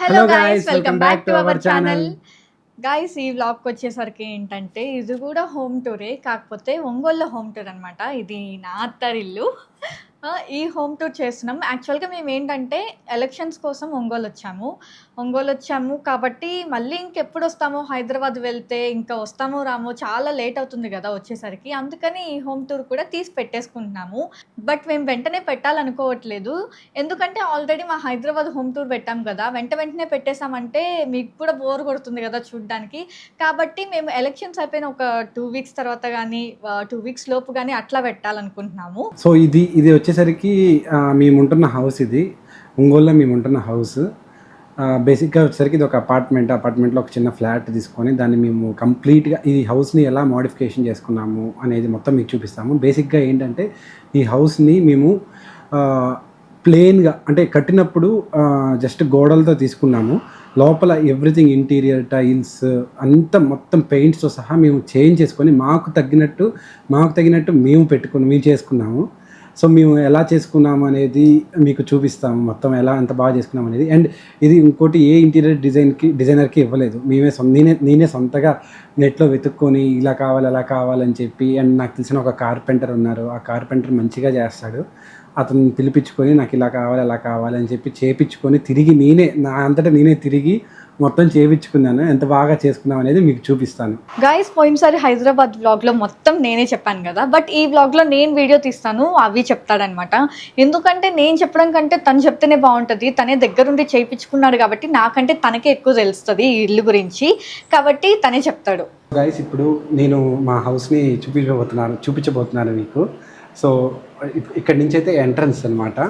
Hello guys, welcome back to our channel. Guys, ఈ వ్లాగ్కి వచ్చేసరికి ఏంటంటే ఇది కూడా హోమ్ టూరే, కాకపోతే ఒంగోలు హోమ్ టూర్ అనమాట. ఇది నా అత్తారిల్లు. ఈ హోమ్ టూర్ చేస్తున్నాం. యాక్చువల్గా మేము ఏంటంటే ఎలక్షన్స్ కోసం ఒంగోలు వచ్చాము కాబట్టి మళ్ళీ ఇంకెప్పుడు వస్తామో, హైదరాబాద్ వెళ్తే ఇంకా వస్తామో రామో, చాలా లేట్ అవుతుంది కదా వచ్చేసరికి. అందుకని ఈ హోమ్ టూర్ కూడా తీసి పెట్టేసుకుంటున్నాము. బట్ మేము వెంటనే పెట్టాలనుకోవట్లేదు, ఎందుకంటే ఆల్రెడీ మా హైదరాబాద్ హోమ్ టూర్ పెట్టాం కదా. వెంటనే పెట్టేసామంటే మీకు కూడా బోర్ కొడుతుంది కదా చూడ్డానికి. కాబట్టి మేము ఎలక్షన్స్ అయిపోయిన ఒక 2 వీక్స్ తర్వాత కానీ 2 వీక్స్ లోపు కానీ అట్లా పెట్టాలనుకుంటున్నాము. సో ఇది వచ్చేసరికి మేము ఉంటున్న హౌస్, ఇది ఒంగోలులో మేము ఉంటున్న హౌస్. బేసిక్గా వచ్చేసరికి ఇది ఒక అపార్ట్మెంట్లో ఒక చిన్న ఫ్లాట్ తీసుకొని దాన్ని మేము కంప్లీట్గా ఈ హౌస్ని ఎలా మోడిఫికేషన్ చేసుకున్నాము అనేది మొత్తం మీకు చూపిస్తాము. బేసిక్గా ఏంటంటే ఈ హౌస్ని మేము ప్లెయిన్గా అంటే కట్టినప్పుడు జస్ట్ గోడలతో తీసుకున్నాము. లోపల ఎవ్రీథింగ్ ఇంటీరియర్ టైల్స్ అంతా మొత్తం పెయింట్స్తో సహా మేము చేంజ్ చేసుకొని మాకు తగినట్టు మేము చేసుకున్నాము. సో మేము ఎలా చేసుకున్నాము అనేది మీకు చూపిస్తాము, మొత్తం ఎంత బాగా చేసుకున్నాం అనేది. అండ్ ఇది ఇంకోటి ఏ ఇంటీరియర్ డిజైనర్కి ఇవ్వలేదు, నేనే సొంతగా నెట్లో వెతుక్కొని ఇలా కావాలి అలా కావాలని చెప్పి. అండ్ నాకు తెలిసిన ఒక కార్పెంటర్ ఉన్నారు, ఆ కార్పెంటర్ మంచిగా చేస్తాడు. అతను పిలిపించుకొని నాకు ఇలా కావాలి అలా కావాలి అని చెప్పి చేపించుకొని తిరిగి నా అంతటా నేనే తిరిగి మొత్తం చేయించుకున్నాను. ఎంత బాగా చేసుకున్నాం అనేది మీకు చూపిస్తాను. గైస్, పోయినసారి హైదరాబాద్ వ్లాగ్లో మొత్తం నేనే చెప్పాను కదా, బట్ ఈ వ్లాగ్లో నేను వీడియో తీస్తాను, అవి చెప్తాడనమాట. ఎందుకంటే నేను చెప్పడం కంటే తను చెప్తేనే బాగుంటుంది. తనే దగ్గరుండి చేయించుకున్నాడు కాబట్టి నాకంటే తనకే ఎక్కువ తెలుస్తుంది ఈ ఇల్లు గురించి, కాబట్టి తనే చెప్తాడు. గైస్, ఇప్పుడు నేను మా హౌస్ని చూపించబోతున్నాను మీకు. సో ఇక్కడి నుంచి అయితే ఎంట్రన్స్ అనమాట.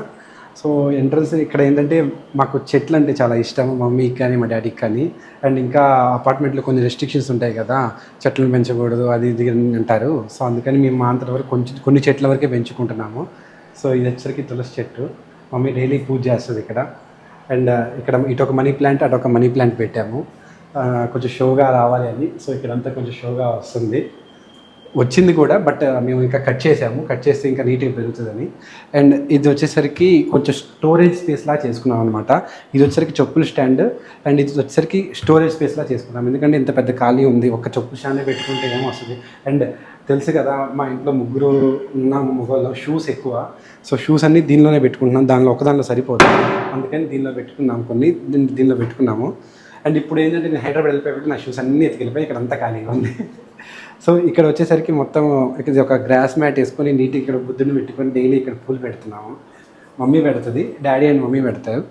సో ఎంట్రన్స్ ఇక్కడ ఏంటంటే మాకు చెట్లు అంటే చాలా ఇష్టం, మమ్మీకి కానీ మా డాడీకి కానీ. అండ్ ఇంకా అపార్ట్మెంట్లో కొన్ని రెస్ట్రిక్షన్స్ ఉంటాయి కదా, చెట్లను పెంచకూడదు అది ఇది అంటారు. సో అందుకని మేము మా అంతటి వరకు కొన్ని చెట్ల వరకే పెంచుకుంటున్నాము. సో ఇది వచ్చరికి తులసి చెట్టు, మమ్మీ డైలీ పూజ చేస్తుంది ఇక్కడ. అండ్ ఇక్కడ ఇటొక మనీ ప్లాంట్ అటొక మనీ ప్లాంట్ పెట్టాము, కొంచెం షోగా రావాలి అని. సో ఇక్కడంతా కొంచెం షోగా వచ్చింది కూడా, బట్ మేము ఇంకా కట్ చేస్తే ఇంకా నీట్గా పెరుగుతుందని. అండ్ ఇది వచ్చేసరికి కొంచెం స్టోరేజ్ స్పేస్లా చేసుకున్నాం అనమాట. ఇది వచ్చేసరికి చెప్పుల స్టాండ్, అండ్ ఇది వచ్చేసరికి స్టోరేజ్ స్పేస్లా చేసుకున్నాం. ఎందుకంటే ఇంత పెద్ద ఖాళీ ఉంది, ఒక చెప్పుల స్టాండే పెట్టుకుంటే ఏమో వస్తుంది. అండ్ తెలుసు కదా, మా ఇంట్లో ముగ్గురు షూస్ ఎక్కువ. సో షూస్ అన్నీ దీనిలోనే పెట్టుకుంటున్నాం, ఒకదానిలో సరిపోతుంది, అందుకని దీనిలో పెట్టుకున్నాము. అండ్ ఇప్పుడు ఏంటంటే నేను హైదరాబాద్ వెళ్ళిపోయి నా షూస్ అన్నీ ఎత్తుకెళ్ళిపోయి ఇక్కడ అంతా ఖాళీగా ఉంది. సో ఇక్కడ వచ్చేసరికి మొత్తం ఇక్కడ ఒక గ్రాస్ మ్యాట్ వేసుకొని నీట్గా ఇక్కడ బుద్ధుని పెట్టుకొని డైలీ ఇక్కడ పూలు పెడుతున్నాము. మమ్మీ పెడుతుంది, డాడీ అండ్ మమ్మీ పెడతారు.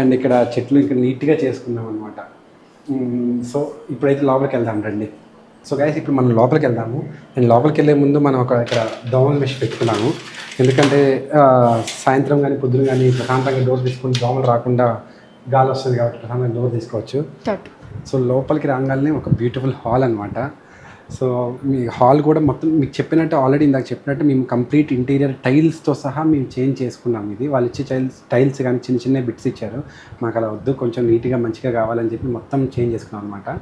అండ్ ఇక్కడ చెట్లు ఇక్కడ నీట్గా చేసుకున్నాం అనమాట. సో ఇప్పుడైతే లోపలికి వెళ్దాం రండి. సో గైస్, ఇప్పుడు మనం లోపలికి వెళ్దాము. అండ్ లోపలికి వెళ్ళే ముందు మనం ఇక్కడ దోమల మెష్ పెట్టుకున్నాము. ఎందుకంటే సాయంత్రం కానీ పొద్దున కానీ ప్రశాంతంగా డోర్ తీసుకొని దోమలు రాకుండా గాలి వస్తుంది కాబట్టి ప్రశాంతంగా డోర్ తీసుకోవచ్చు. సో లోపలికి రాగానే ఒక బ్యూటిఫుల్ హాల్ అనమాట. సో మీ హాల్ కూడా మొత్తం మీకు చెప్పినట్టు ఇందాక చెప్పినట్టు మేము కంప్లీట్ ఇంటీరియర్ టైల్స్తో సహా మేము చేంజ్ చేసుకున్నాం. ఇది వాళ్ళు ఇచ్చే టైల్స్ కానీ చిన్న బిట్స్ ఇచ్చారు, మాకు అలా వద్దు, కొంచెం నీట్గా మంచిగా కావాలని చెప్పి మొత్తం చేంజ్ చేసుకున్నాం అనమాట.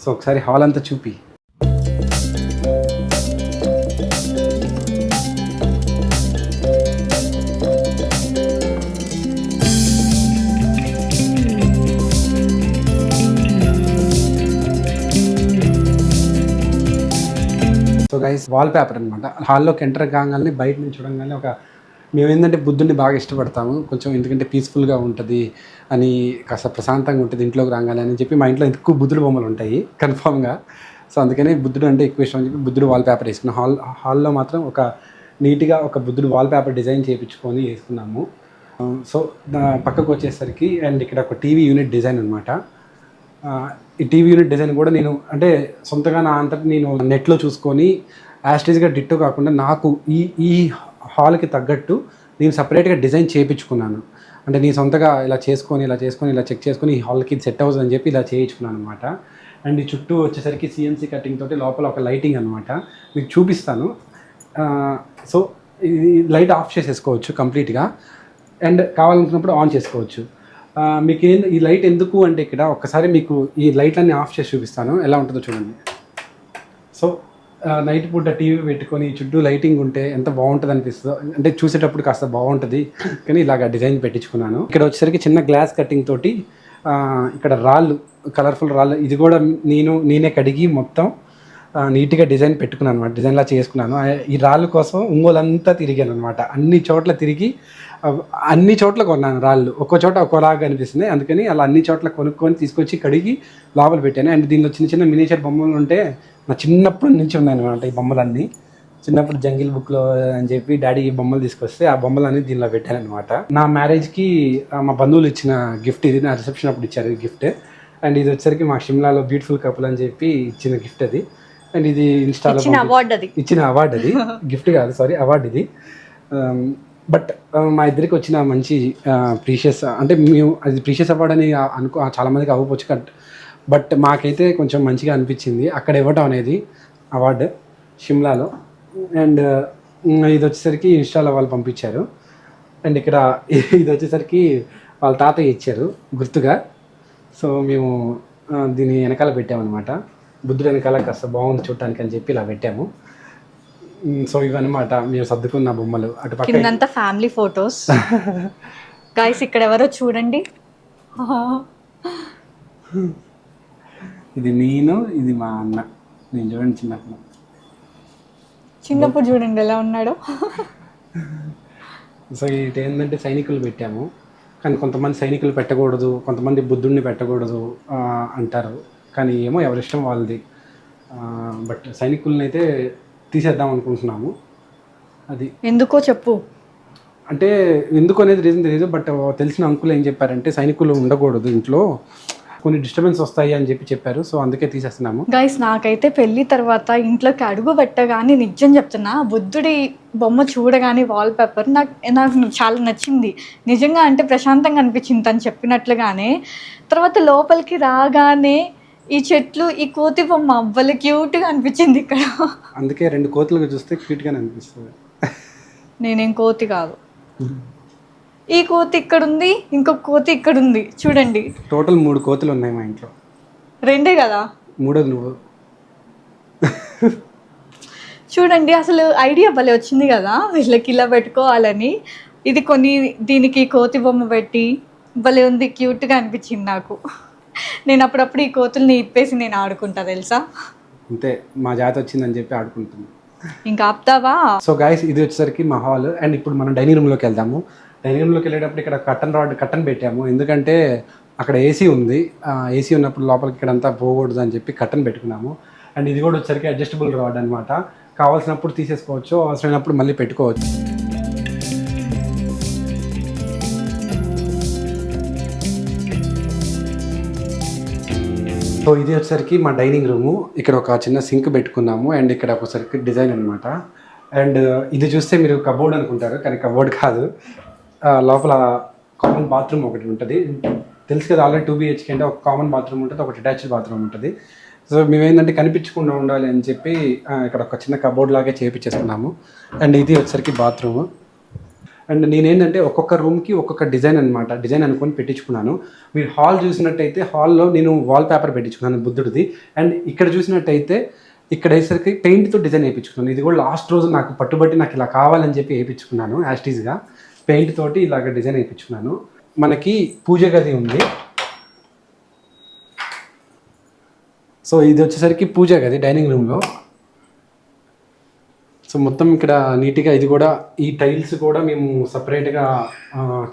సో ఒకసారి హాల్ అంతా చూపి. సో గైస్, వాల్ పేపర్ అనమాట. హాల్లోకి ఎంటర్ కాగానే బయట నుంచి చూడగానే మేము ఏంటంటే బుద్ధుడిని బాగా ఇష్టపడతాము కొంచెం, ఎందుకంటే పీస్ఫుల్గా ఉంటుంది అని, కాస్త ప్రశాంతంగా ఉంటుంది ఇంట్లోకి రాగానే అని చెప్పి. మా ఇంట్లో ఎక్కువ బుద్ధుడు బొమ్మలు ఉంటాయి కన్ఫామ్గా. సో అందుకని బుద్ధుడు అంటే ఎక్కువ ఇష్టం అని చెప్పి బుద్ధుడు వాల్ పేపర్ వేసుకున్నాం. హాల్లో మాత్రం నీట్గా ఒక బుద్ధుడు వాల్ పేపర్ డిజైన్ చేయించుకొని వేసుకున్నాము. సో పక్కకు వచ్చేసరికి అండ్ ఇక్కడ ఒక టీవీ యూనిట్ డిజైన్ అనమాట. ఈ టీవీ యూనిట్ డిజైన్ కూడా నేను అంటే సొంతగా నా అంతటి నేను నెట్లో చూసుకొని యాస్టేజ్గా డిట్టో కాకుండా నాకు ఈ హాల్కి తగ్గట్టు నేను సపరేట్గా డిజైన్ చేయించుకున్నాను. అంటే నీ సొంతగా ఇలా చేసుకొని ఇలా చెక్ చేసుకొని ఈ హాల్కి ఇది సెట్ అవుతుందని చెప్పి ఇలా చేయించుకున్నాను అనమాట. అండ్ ఈ చుట్టూ వచ్చేసరికి సిఎన్సీ కటింగ్ తోటి లోపల ఒక లైటింగ్ అనమాట, మీకు చూపిస్తాను. సో ఇది లైట్ ఆఫ్ చేసేసుకోవచ్చు కంప్లీట్గా, అండ్ కావాలనుకున్నప్పుడు ఆన్ చేసుకోవచ్చు. మీకు ఈ లైట్ ఎందుకు అంటే ఇక్కడ ఒక్కసారి మీకు ఈ లైట్లన్నీ ఆఫ్ చేసి చూపిస్తాను ఎలా ఉంటుందో చూడండి. సో నైట్ పూట టీవీ పెట్టుకొని చుట్టూ లైటింగ్ ఉంటే ఎంత బాగుంటుంది అనిపిస్తుందో, అంటే చూసేటప్పుడు కాస్త బాగుంటుంది కానీ ఇలాగ డిజైన్ పెట్టించుకున్నాను. ఇక్కడ వచ్చేసరికి చిన్న గ్లాస్ కటింగ్ తోటి ఇక్కడ రాళ్ళు, కలర్ఫుల్ రాళ్ళు, ఇది కూడా నేనే కడిగి మొత్తం నీట్గా డిజైన్ పెట్టుకున్నాను అనమాట, డిజైన్లా చేసుకున్నాను. ఈ రాళ్ళు కోసం ఒంగోలంతా తిరిగాను అనమాట, అన్ని చోట్ల తిరిగి అన్ని చోట్ల కొన్నాను రాళ్ళు, ఒక్కో చోట ఒక్కోలాగా అనిపిస్తుంది, అందుకని అలా అన్ని చోట్ల కొనుక్కొని తీసుకొచ్చి కడిగి లోపల పెట్టాను. అండ్ దీనిలో చిన్న చిన్న మినియేచర్ బొమ్మలు ఉంటే నా చిన్నప్పటి నుంచి ఉన్నాయి అనమాట ఈ బొమ్మలన్నీ. చిన్నప్పుడు జంగిల్ బుక్లో అని చెప్పి డాడీ ఈ బొమ్మలు తీసుకొస్తే ఆ బొమ్మలన్నీ దీనిలో పెట్టాను అనమాట. నా మ్యారేజ్కి మా బంధువులు ఇచ్చిన గిఫ్ట్ ఇది, నా రిసెప్షన్ అప్పుడు ఇచ్చారు ఈ గిఫ్ట్. అండ్ ఇది వచ్చేసరికి మా షిమ్లాలో బ్యూటిఫుల్ కపుల్ అని చెప్పి ఇచ్చిన గిఫ్ట్ అది. అండ్ ఇది ఇన్స్టాలో ఇచ్చిన అవార్డు అది, గిఫ్ట్ కాదు సారీ, అవార్డు ఇది. బట్ మా ఇద్దరికి వచ్చిన మంచి ప్రీషియస్, అంటే మేము అది ప్రీషియస్ అవార్డు అని చాలామందికి అవ్వవచ్చు, బట్ మాకైతే కొంచెం మంచిగా అనిపించింది అక్కడ ఇవ్వటం అనేది అవార్డు షిమ్లాలో. అండ్ ఇది వచ్చేసరికి ఇన్స్టాలో వాళ్ళు పంపించారు. అండ్ ఇక్కడ ఇది వచ్చేసరికి వాళ్ళ తాతయ్య ఇచ్చారు గుర్తుగా. సో మేము దీని వెనకాల పెట్టామన్నమాట, బుద్ధుడు వెనకాల కాస్త బాగుంది చూడటానికి అని చెప్పి ఇలా పెట్టాము. సో ఇవన్నమాట మేము సర్దుకున్న బొమ్మలు. అటు పక్కన ఫ్యామిలీ ఫొటోస్ గైస్, ఇక్కడ ఎవరో చూడండి, ఇది నేను, ఇది మా అన్న, నేను చూడండి చిన్నప్పుడు చూడండి ఎలా ఉన్నాడో. సో ఇటు ఏంటంటే సైనికులు పెట్టాము, కానీ కొంతమంది సైనికులు పెట్టకూడదు, కొంతమంది బుద్ధుడిని పెట్టకూడదు అంటారు, కానీ ఏమో ఎవరిష్టం వాళ్ళది. బట్ సైనికుల్ని అయితే తీసేద్దాం అనుకుంటున్నాము. అది ఎందుకో చెప్పు. అంటే ఎందుకు అనేది రీజన్ తెలియదు, బట్ తెలిసిన అంకులు ఏం చెప్పారంటే సైనికులు ఉండకూడదు ఇంట్లో, కొన్ని డిస్టర్బెన్స్ వస్తాయి అని చెప్పారు. సో అందుకే తీసేస్తున్నాము. గైస్, నాకైతే పెళ్ళి తర్వాత ఇంట్లోకి అడుగు పెట్టగానే నిజం చెప్తున్నా, బుద్ధుడి బొమ్మ చూడగానే వాల్ పేపర్ నాకు చాలా నచ్చింది నిజంగా, అంటే ప్రశాంతంగా అనిపించింది తను చెప్పినట్లుగానే. తర్వాత లోపలికి రాగానే ఈ చెట్లు, ఈ కోతి బొమ్మ అవ్వలు క్యూట్గా అనిపించింది ఇక్కడ. అందుకే 2 కోతులుగా చూస్తే క్యూట్గానే అనిపిస్తుంది. నేనేం కోతి కాదు, ఈ కోతి ఇక్కడ ఉంది, ఇంకొక కోతి ఇక్కడ ఉంది చూడండి. టోటల్ 3 కోతులు ఉన్నాయి మా ఇంట్లో. 2 కదా, 3 నువ్వు. చూడండి అసలు ఐడియా భలే వచ్చింది కదా వీళ్ళకి ఇలా పెట్టుకోవాలని. ఇది దీనికి కోతి బొమ్మ పెట్టి భలే ఉంది, క్యూట్గా అనిపించింది నాకు. నేను అప్పుడప్పుడు ఈ కోతుల్ని ఇప్పేసి నేను ఆడుకుంటా తెలుసా. అంతే, మా జాతి వచ్చిందని చెప్పి ఆడుకుంటుంది. ఇంకా ఆపుతావా? సో గైస్, ఇది వచ్చేసరికి మా హాల్. అండ్ ఇప్పుడు మనం డైనింగ్ రూమ్లోకి వెళ్దాము. డైనింగ్ రూమ్లోకి వెళ్ళేటప్పుడు ఇక్కడ కట్టన్ పెట్టాము, ఎందుకంటే అక్కడ ఏసీ ఉంది, ఏసీ ఉన్నప్పుడు లోపలికి ఇక్కడంతా పోకూడదు అని చెప్పి కట్టన్ పెట్టుకున్నాము. అండ్ ఇది కూడా వచ్చేసరికి అడ్జస్టబుల్ రాడ్ అనమాట, కావాల్సినప్పుడు తీసేసుకోవచ్చు, అవసరమైనప్పుడు మళ్ళీ పెట్టుకోవచ్చు. సో ఇది వచ్చేసరికి మా డైనింగ్ రూము. ఇక్కడ ఒక చిన్న సింక్ పెట్టుకున్నాము, అండ్ ఇక్కడ ఒకసారికి డిజైన్ అనమాట. అండ్ ఇది చూస్తే మీరు కబోర్డ్ అనుకుంటారు, కానీ కబోర్డ్ కాదు, లోపల కామన్ బాత్రూమ్ ఒకటి ఉంటుంది. తెలుసు కదా, ఆల్రెడీ 2 BHK అంటే ఒక కామన్ బాత్రూమ్ ఉంటుంది, ఒకటి అటాచ్డ్ బాత్రూమ్ ఉంటుంది. సో మేమేంటంటే కనిపించకుండా ఉండాలి అని చెప్పి ఇక్కడ ఒక చిన్న కబోర్డ్ లాగే చేయించేసుకున్నాము. అండ్ ఇది వచ్చేసరికి బాత్రూము. అండ్ నేనేంటంటే ఒక్కొక్క రూమ్కి ఒక్కొక్క డిజైన్ అనమాట, డిజైన్ అనుకొని పెట్టించుకున్నాను. మీరు హాల్ చూసినట్టయితే హాల్లో నేను వాల్ పేపర్ పెట్టించుకున్నాను బుద్ధుడిది. అండ్ ఇక్కడ చూసినట్టయితే ఇక్కడ వేసరికి పెయింట్తో డిజైన్ వేయించుకున్నాను. ఇది కూడా లాస్ట్ రోజు నాకు పట్టుబట్టి నాకు ఇలా కావాలని చెప్పి వేయించుకున్నాను, యాస్టీస్గా పెయింట్ తోటి ఇలాగ డిజైన్ వేయించుకున్నాను. మనకి పూజ గది ఉంది. సో ఇది వచ్చేసరికి పూజ గది డైనింగ్ రూమ్లో. సో మొత్తం ఇక్కడ నీట్గా, ఇది కూడా ఈ టైల్స్ కూడా మేము సపరేట్గా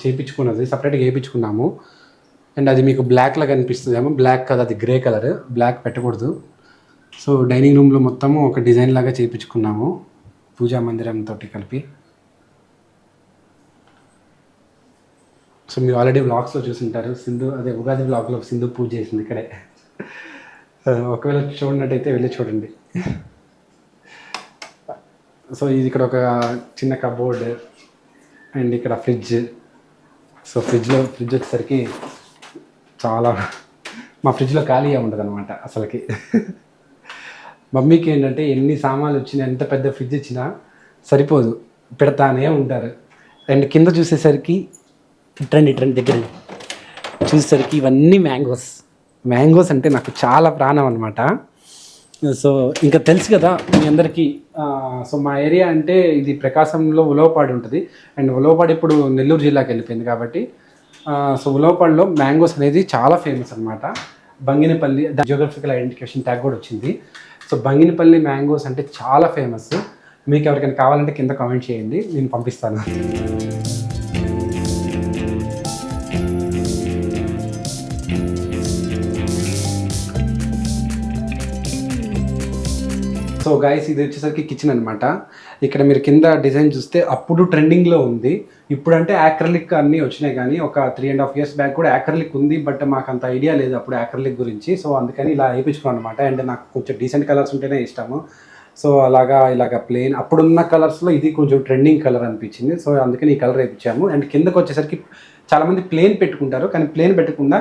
చేయించుకున్నది, సపరేట్గా వేయించుకున్నాము. అండ్ అది మీకు బ్లాక్లా కనిపిస్తుందేమో, బ్లాక్ కదా, అది గ్రే కలర్, బ్లాక్ పెట్టకూడదు. సో డైనింగ్ రూమ్లో మొత్తము ఒక డిజైన్ లాగా చేయించుకున్నాము పూజా మందిరంతో కలిపి. సో మీరు ఆల్రెడీ వ్లాగ్స్లో చూసుంటారు, అదే ఉగాది వ్లాగ్లో సింధు పూజ చేసింది ఇక్కడే. ఒకవేళ చూడనట్టయితే వెళ్ళి చూడండి. సో ఇది ఇక్కడ ఒక చిన్న కబోర్డ్, అండ్ ఇక్కడ ఫ్రిడ్జ్, సో ఫ్రిడ్జ్ వచ్చేసరికి చాలా, మా ఫ్రిడ్జ్లో ఖాళీ ఉండదు అనమాట అసలుకి. మమ్మీకి ఏంటంటే ఎన్ని సామాన్లు వచ్చినా, ఎంత పెద్ద ఫ్రిడ్జ్ ఇచ్చినా సరిపోదు, పెడతానే ఉంటారు. అండ్ కింద చూసేసరికి ట్రెండ్ దగ్గర చూసేసరికి ఇవన్నీ మ్యాంగోస్ అంటే నాకు చాలా ప్రాణం అనమాట. సో ఇంకా తెలుసు కదా మీ అందరికీ. సో మా ఏరియా అంటే ఇది ప్రకాశంలో ఉలవపాడు ఉంటుంది. అండ్ ఉలవపాడు ఇప్పుడు నెల్లూరు జిల్లాకి వెళ్ళిపోయింది కాబట్టి సో ఉలవపాడులో మ్యాంగోస్ అనేది చాలా ఫేమస్ అనమాట. బంగినపల్లి జియోగ్రఫికల్ ఐడెంటిఫికేషన్ ట్యాగ్ కూడా వచ్చింది. సో బంగినపల్లి మ్యాంగోస్ అంటే చాలా ఫేమస్. మీకు ఎవరికైనా కావాలంటే కింద కామెంట్ చేయండి, నేను పంపిస్తాను. సో గైస్ ఇది వచ్చేసరికి కిచెన్ అనమాట. ఇక్కడ మీరు కింద డిజైన్ చూస్తే అప్పుడు ట్రెండింగ్లో ఉంది. ఇప్పుడంటే యాక్రలిక్ అన్నీ వచ్చినాయి, కానీ ఒక 3.5 years బ్యాక్ కూడా యాక్రలిక్ ఉంది. బట్ మాకు అంత ఐడియా లేదు అప్పుడు యాక్రలిక్ గురించి. సో అందుకని ఇలా వేయించుకున్నాను అనమాట. అండ్ నాకు కొంచెం డీసెంట్ కలర్స్ ఉంటేనే ఇష్టము. సో ఇలాగా ప్లెయిన్ అప్పుడున్న కలర్స్లో ఇది కొంచెం ట్రెండింగ్ కలర్ అనిపించింది. సో అందుకని ఈ కలర్ వేయించాము. అండ్ కిందకు వచ్చేసరికి చాలామంది ప్లెయిన్ పెట్టుకుంటారు, కానీ ప్లెయిన్ పెట్టకుండా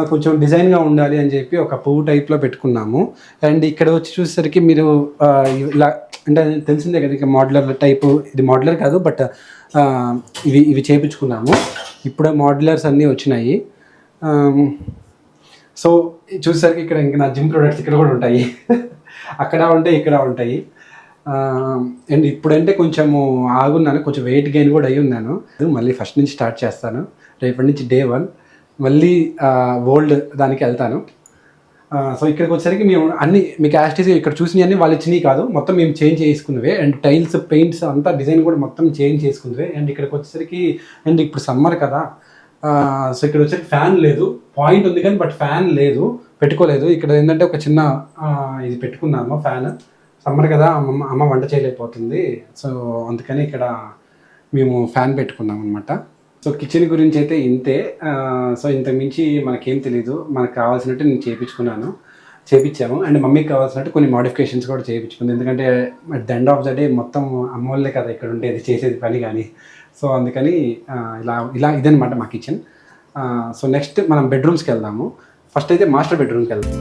కొంచెం డిజైన్గా ఉండాలి అని చెప్పి ఒక పువ్వు టైప్లో పెట్టుకున్నాము. అండ్ ఇక్కడ వచ్చి చూసేసరికి మీరు ఇలా అంటే తెలిసిందే కదా, ఇక మోడ్యులర్ టైపు. ఇది మోడ్యులర్ కాదు, బట్ ఇవి చేయించుకున్నాము. ఇప్పుడే మోడ్యులర్స్ అన్నీ వచ్చినాయి. సో చూసేసరికి ఇక్కడ ఇంకా నా జిమ్ ప్రొడక్ట్స్ ఇక్కడ కూడా ఉంటాయి. అక్కడ ఉంటాయి, ఇక్కడ ఉంటాయి. అండ్ ఇప్పుడంటే కొంచెము ఆగున్నాను, కొంచెం వెయిట్ గెయిన్ కూడా అయ్యి ఉన్నాను. మళ్ళీ ఫస్ట్ నుంచి స్టార్ట్ చేస్తాను. రేపటి నుంచి Day 1 మళ్ళీ ఓల్డ్ దానికి వెళ్తాను. సో ఇక్కడికి వచ్చేసరికి మేము అన్ని మీకు యాస్టీస్ ఇక్కడ చూసినవన్నీ వాళ్ళు ఇచ్చినవి కాదు, మొత్తం మేము చేంజ్ చేసుకున్నవే. అండ్ టైల్స్, పెయింట్స్ అంతా డిజైన్ కూడా మొత్తం చేంజ్ చేసుకున్నవే. అండ్ ఇక్కడికి వచ్చేసరికి అండ్ ఇప్పుడు సమ్మర్ కదా, సో ఇక్కడ వచ్చేసరికి ఫ్యాన్ లేదు. పాయింట్ ఉంది కానీ బట్ ఫ్యాన్ లేదు, పెట్టుకోలేదు. ఇక్కడ ఏంటంటే ఒక చిన్న ఇది పెట్టుకున్నాము ఫ్యాన్. సమ్మర్ కదా, అమ్మ వంట చేయలేకపోతుంది. సో అందుకని ఇక్కడ మేము ఫ్యాన్ పెట్టుకున్నాం అనమాట. సో కిచెన్ గురించి అయితే ఇంతే. సో ఇంతకుమించి మనకేం తెలీదు. మనకు కావాల్సినట్టు నేను చేయించాము. అండ్ మమ్మీకి కావాల్సినట్టు కొన్ని మోడిఫికేషన్స్ కూడా చేయించుకుంది. ఎందుకంటే at the end of the day మొత్తం అమ్మోళ్ళే కదా ఇక్కడ ఉండేది, చేసేది పని కానీ. సో అందుకని ఇలా ఇదనమాట మా కిచెన్. సో నెక్స్ట్ మనం బెడ్రూమ్స్కి వెళ్దాము. ఫస్ట్ అయితే మాస్టర్ బెడ్రూమ్కి వెళ్దాం.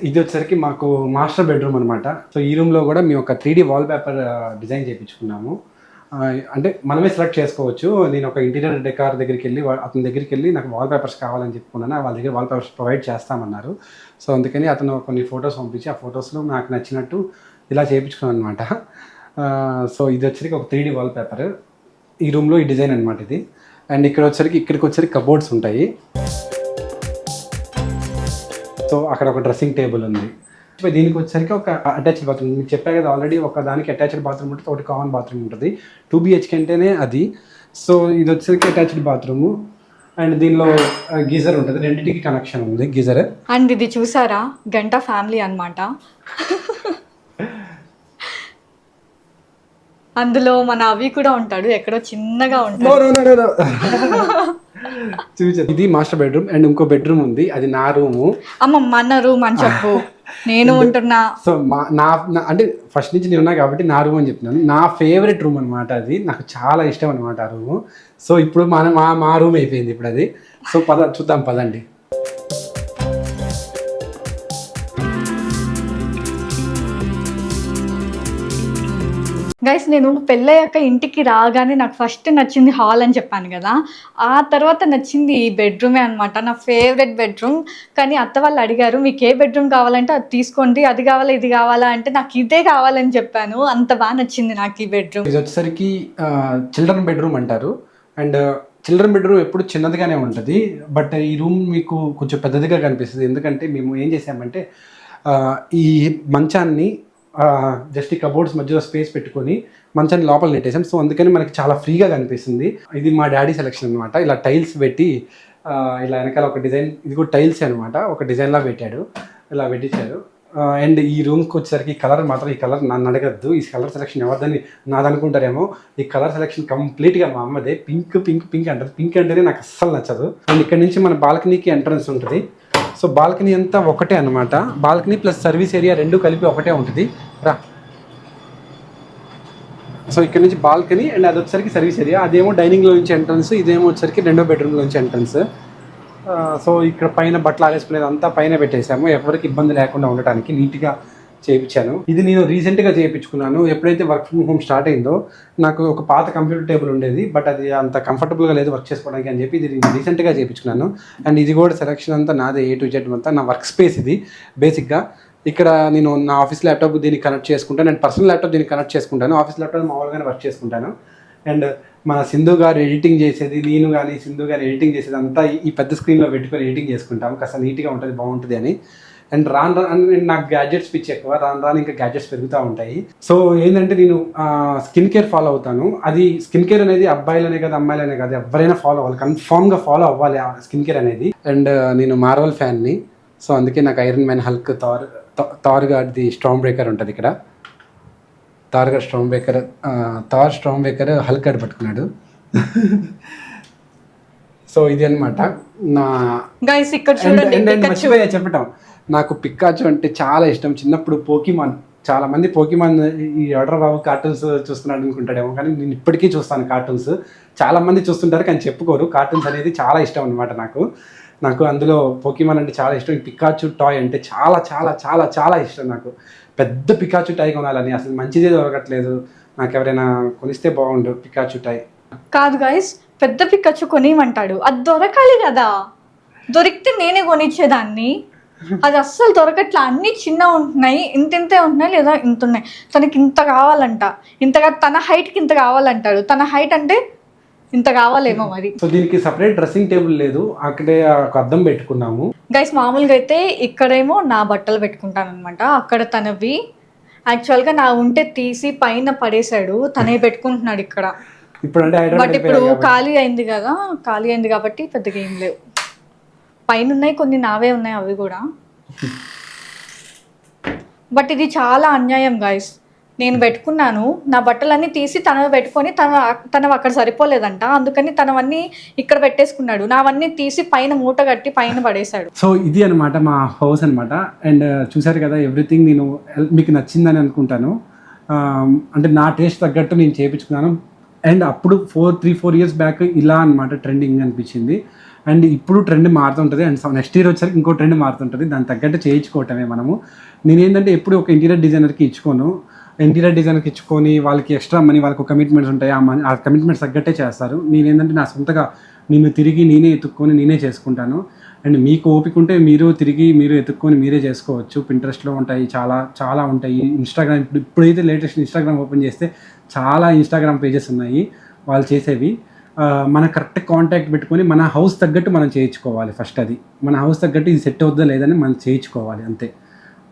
ఇది వచ్చేసరికి మాకు మాస్టర్ బెడ్రూమ్ అనమాట. సో ఈ రూమ్లో కూడా మేము ఒక 3D వాల్ పేపర్ డిజైన్ చేయించుకున్నాము. అంటే మనమే సెలెక్ట్ చేసుకోవచ్చు. నేను ఒక ఇంటీరియర్ డెకార్ దగ్గరికి వెళ్ళి అతని దగ్గరికి వెళ్ళి నాకు వాల్ పేపర్స్ కావాలని చెప్పుకున్నాను. వాళ్ళ దగ్గర వాల్ పేపర్స్ ప్రొవైడ్ చేస్తామన్నారు. సో అందుకని అతను కొన్ని ఫొటోస్ పంపించి ఆ ఫొటోస్లో నాకు నచ్చినట్టు ఇలా చేయించుకున్నాను అనమాట. సో ఇది వచ్చరికి ఒక 3D వాల్ పేపర్. ఈ రూమ్లో ఈ డిజైన్ అనమాట ఇది. అండ్ ఇక్కడికి వచ్చరికి కబోర్డ్స్ ఉంటాయి. సో అక్కడ ఒక డ్రెస్సింగ్ టేబుల్ ఉంది. దీనికి వచ్చేసరికి ఒక అటాచ్డ్ బాత్రూమ్. మీకు చెప్పా కదా ఆల్రెడీ, ఒక దానికి అటాచ్డ్ బాత్రూమ్ ఉంటుంది, ఒకటి కామన్ బాత్రూమ్ ఉంటుంది. 2 BHK అంటేనే అది. సో ఇది వచ్చేసరికి అటాచ్డ్ బాత్రూము. అండ్ దీనిలో గీజర్ ఉంటుంది, రెండింటికి కనెక్షన్ ఉంది గీజర్. అండ్ ఇది చూసారా, గంట ఫ్యామిలీ అన్నమాట. అందులో మన అవి కూడా ఉంటాడు, ఎక్కడో చిన్నగా ఉంటాడు. ఇది మాస్టర్ బెడ్రూమ్. అండ్ ఇంకో బెడ్రూమ్ ఉంది, అది నా రూము. అమ్మ మన రూమ్ అని చెప్పు, నేను ఉంటున్నా. సో నా అంటే ఫస్ట్ నుంచి నేను ఉన్నా కాబట్టి నా రూమ్ అని చెప్తున్నాను. నా ఫేవరెట్ రూమ్ అనమాట అది, నాకు చాలా ఇష్టం అనమాట ఆ రూము. సో ఇప్పుడు మా రూమ్ అయిపోయింది ఇప్పుడు అది. సో చూద్దాం పదండి. గైస్, నేను పెళ్ళయ్యాక ఇంటికి రాగానే నాకు ఫస్ట్ నచ్చింది హాల్ అని చెప్పాను కదా, ఆ తర్వాత నచ్చింది ఈ బెడ్రూమే అనమాట, నా ఫేవరెట్ బెడ్రూమ్. కానీ అత్త వాళ్ళు అడిగారు, మీకు ఏ బెడ్రూమ్ కావాలంటే అది తీసుకోండి, అది కావాలా ఇది కావాలా అంటే నాకు ఇదే కావాలని చెప్పాను. అంత బాగా నచ్చింది నాకు ఈ బెడ్రూమ్. ఇది వచ్చేసరికి చిల్డ్రన్ బెడ్రూమ్ అంటారు. అండ్ చిల్డ్రన్ బెడ్రూమ్ ఎప్పుడు చిన్నదిగానే ఉంటుంది, బట్ ఈ రూమ్ మీకు కొంచెం పెద్దదిగా కనిపిస్తుంది. ఎందుకంటే మేము ఏం చేసామంటే ఈ మంచాన్ని జస్ట్ ఈ కబోర్డ్స్ మధ్యలో స్పేస్ పెట్టుకొని మంచాన్ని లోపల నెట్టేసాం. సో అందుకని మనకి చాలా ఫ్రీగా కనిపిస్తుంది. ఇది మా డాడీ సెలెక్షన్ అనమాట. ఇలా టైల్స్ పెట్టి ఇలా వెనకాల ఒక డిజైన్, ఇది కూడా టైల్స్ అనమాట, ఒక డిజైన్లా పెట్టాడు, ఇలా పెట్టించారు. అండ్ ఈ రూమ్కి వచ్చేసరికి కలర్ మాత్రం, ఈ కలర్ నన్ను అడగద్దు, ఈ కలర్ సెలెక్షన్ ఎవరిదని నాది అనుకుంటారేమో. ఈ కలర్ సెలెక్షన్ కంప్లీట్గా మా అమ్మదే. పింక్ పింక్ పింక్ అంటారు. పింక్ అంటేనే నాకు అస్సలు నచ్చదు. అండ్ ఇక్కడ నుంచి మన బాల్కనీకి ఎంట్రన్స్ ఉంటుంది. సో బాల్కనీ అంతా ఒకటే అనమాట. బాల్కనీ ప్లస్ సర్వీస్ ఏరియా రెండు కలిపి ఒకటే ఉంటుంది. రా సో ఇక్కడ నుంచి బాల్కనీ అండ్ అది వచ్చేసరికి సర్వీస్ ఏరియా, అదేమో డైనింగ్లో నుంచి ఎంట్రన్స్, ఇదేమో వచ్చేసరికి 2వ బెడ్రూమ్లో నుంచి ఎంట్రన్స్. సో ఇక్కడ పైన బట్టలు ఆరేసుకునేది అంతా పైన పెట్టేసాము, ఎవరికి ఇబ్బంది లేకుండా ఉండటానికి నీట్గా చేయించాను. ఇది నేను రీసెంట్గా చేయించుకున్నాను. ఎప్పుడైతే వర్క్ ఫ్రమ్ హోమ్ స్టార్ట్ అయిందో నాకు ఒక పాత కంప్యూటర్ టేబుల్ ఉండేది, బట్ అది అంత కంఫర్టబుల్గా లేదు వర్క్ చేసుకోవడానికి అని చెప్పి ఇది నేను రీసెంట్గా చేయించుకున్నాను. అండ్ ఇది కూడా సెలెక్షన్ అంతా నాదే, A to Z అంతా నా వర్క్ స్పేస్ ఇది. బేసిక్గా ఇక్కడ నేను నా ఆఫీస్ ల్యాప్టాప్ దీన్ని కనెక్ట్ చేసుకుంటాను, అండ్ పర్సనల్ ల్యాప్టాప్ దీన్ని కనెక్ట్ చేసుకుంటాను. ఆఫీస్ ల్యాప్టాప్ మామూలుగానే వర్క్ చేసుకుంటాను. అండ్ మన సింధు గారు ఎడిటింగ్ చేసేది, నేను కానీ సింధు గారు ఎడిటింగ్ చేసేది అంతా ఈ పెద్ద స్క్రీన్లో పెట్టుకొని ఎడిటింగ్ చేసుకుంటాము, కాస్త నీట్గా ఉంటుంది, బాగుంటుంది అని. అండ్ రాను నాకు గ్యాడ్జెట్స్ పిచ్చి ఎక్కువ, రాను ఇంకా గ్యాడ్జెట్స్ పెరుగుతూ ఉంటాయి. సో ఏంటంటే నేను స్కిన్ కేర్ ఫాలో అవుతాను. అది స్కిన్ కేర్ అనేది అబ్బాయిలనే కాదు అమ్మాయిలనే కాదు ఎవరైనా ఫాలో అవ్వాలి, కన్ఫామ్గా ఫాలో అవ్వాలి ఆ స్కిన్ కేర్ అనేది. అండ్ నేను మార్వెల్ ఫ్యాన్ని, సో అందుకే నాకు ఐరన్ మ్యాన్, హల్క్, థార్ గారిది స్టార్మ్ బ్రేకర్ ఉంటుంది ఇక్కడ. థార్ స్టార్మ్ బ్రేకర్ హల్క్ గారు పట్టుకున్నాడు. సో ఇది అనమాట నా గైస్. ఇక్కడ చూడండి, మర్చిపోయా చెప్పటం, నాకు పికాచు అంటే చాలా ఇష్టం. చిన్నప్పుడు పోకీమాన్, చాలా మంది పోకీమాన్ ఈ ఆర్డర్ బాబు కార్టూన్స్ చూస్తున్నాడు అనుకుంటాడేమో, కానీ నేను ఇప్పటికీ చూస్తాను కార్టూన్స్. చాలా మంది చూస్తుంటారు కానీ చెప్పుకోరు. కార్టూన్స్ అనేది చాలా ఇష్టం అనమాట నాకు అందులో పోకీమాన్ అంటే చాలా ఇష్టం. పికాచు టాయ్ అంటే చాలా చాలా చాలా చాలా ఇష్టం నాకు. పెద్ద పికాచు టాయ్ కొనాలని, అసలు మంచిదే దొరకట్లేదు. నాకు ఎవరైనా కొనిస్తే బాగుండు పికాచు టాయ్. కాదు గైస్, పెద్ద పికాచు కొనిమంటాడు, అది దొరకాలి కదా. దొరికితే నేనే కొనిచ్చేదాన్ని, అది అస్సలు దొరకట్లా. అన్నీ చిన్న ఉంటున్నాయి, ఇంతే ఉంటున్నాయి, లేదా ఇంత ఉన్నాయి. తనకి ఇంత కావాలంట, ఇంతగా తన హైట్కి ఇంత కావాలంటాడు. తన హైట్ అంటే ఇంత కావాలేమో మరి. సో దీనికి సపరేట్ డ్రెస్సింగ్ టేబుల్ లేదు, అక్కడే ఒక అద్దం పెట్టుకున్నాము. గైస్ మామూలుగా అయితే ఇక్కడేమో నా బట్టలు పెట్టుకుంటాను అనమాట, అక్కడ తనవి. యాక్చువల్గా నా ఉంటే తీసి పైన పడేశాడు, తనే పెట్టుకుంటున్నాడు ఇక్కడ. బట్ ఇప్పుడు ఖాళీ అయింది కదా, ఖాళీ అయింది కాబట్టి పెద్దగా ఏం లేవు. పైన ఉన్నాయి కొన్ని, నావే ఉన్నాయి అవి కూడా. బట్ ఇది చాలా అన్యాయం గైస్. నేను పెట్టుకున్నాను, నా బట్టలన్నీ తీసి తనవి పెట్టుకొని తనవి అక్కడ సరిపోలేదంట, అందుకని తనవన్నీ ఇక్కడ పెట్టేసుకున్నాడు. నావన్నీ తీసి పైన మూట కట్టి పైన పడేశాడు. సో ఇది అనమాట మా హౌస్ అనమాట. అండ్ చూసారు కదా, ఎవ్రీథింగ్ నేను మీకు నచ్చిందని అనుకుంటాను. అంటే నా టేస్ట్ తగ్గట్టు నేను చేయించుకున్నాను. అండ్ అప్పుడు 3-4 ఇయర్స్ బ్యాక్ ఇలా అనమాట ట్రెండింగ్ అనిపించింది. అండ్ ఇప్పుడు ట్రెండ్ మారుతుంటుంది, అండ్ నెక్స్ట్ ఇయర్ వచ్చేసరికి ఇంకో ట్రెండ్ మారుతుంటుంది. దాని తగ్గట్టు చేయించుకోవటమే మనము. నేనేంటంటే ఎప్పుడు ఒక ఇంటీరియర్ డిజైనర్కి ఇచ్చుకోను. ఇంటీరియర్ డిజైనర్కి ఇచ్చుకొని వాళ్ళకి ఎక్స్ట్రా మనీ, వాళ్ళకు కమిట్మెంట్స్ ఉంటాయి, ఆ కమిట్మెంట్స్ తగ్గట్టే చేస్తారు. నేనేంటంటే నా సొంతగా నేనే ఎత్తుక్కొని నేనే చేసుకుంటాను. అండ్ మీకు ఓపిక ఉంటే మీరు ఎత్తుక్కొని మీరే చేసుకోవచ్చు. పింట్రెస్ట్లో ఉంటాయి, చాలా చాలా ఉంటాయి. ఇన్స్టాగ్రామ్, ఇప్పుడైతే లేటెస్ట్ ఇన్స్టాగ్రామ్ ఓపెన్ చేస్తే చాలా ఇన్స్టాగ్రామ్ పేజెస్ ఉన్నాయి వాళ్ళు చేసేవి. మన కరెక్ట్ కాంటాక్ట్ పెట్టుకొని మన హౌస్ తగ్గట్టు మనం చేయించుకోవాలి. ఫస్ట్ అది మన హౌస్ తగ్గట్టు ఇది సెట్ అవుతుందా లేదని మనం చేయించుకోవాలి అంతే.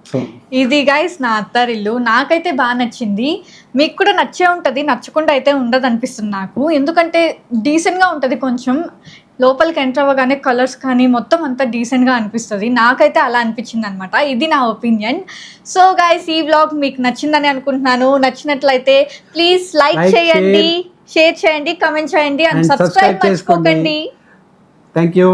సో ఇది గైస్ నా అత్తారిల్లు. నాకైతే బాగా నచ్చింది, మీకు కూడా నచ్చే ఉంటుంది, నచ్చకుండా అయితే ఉండదు అనిపిస్తుంది నాకు. ఎందుకంటే డీసెంట్గా ఉంటుంది, కొంచెం లోపలికి ఎంటర్ అవ్వగానే కలర్స్ కానీ మొత్తం అంతా డీసెంట్గా అనిపిస్తుంది. నాకైతే అలా అనిపించింది అనమాట. ఇది నా ఒపీనియన్. సో గైస్ ఈ వ్లాగ్ మీకు నచ్చిందని అనుకుంటున్నాను. నచ్చినట్లయితే ప్లీజ్ లైక్ చేయండి, షేర్ చేయండి, కమెంట్ చేయండి, అండ్ సబ్స్క్రైబ్ మర్చిపోకండి. Thank you.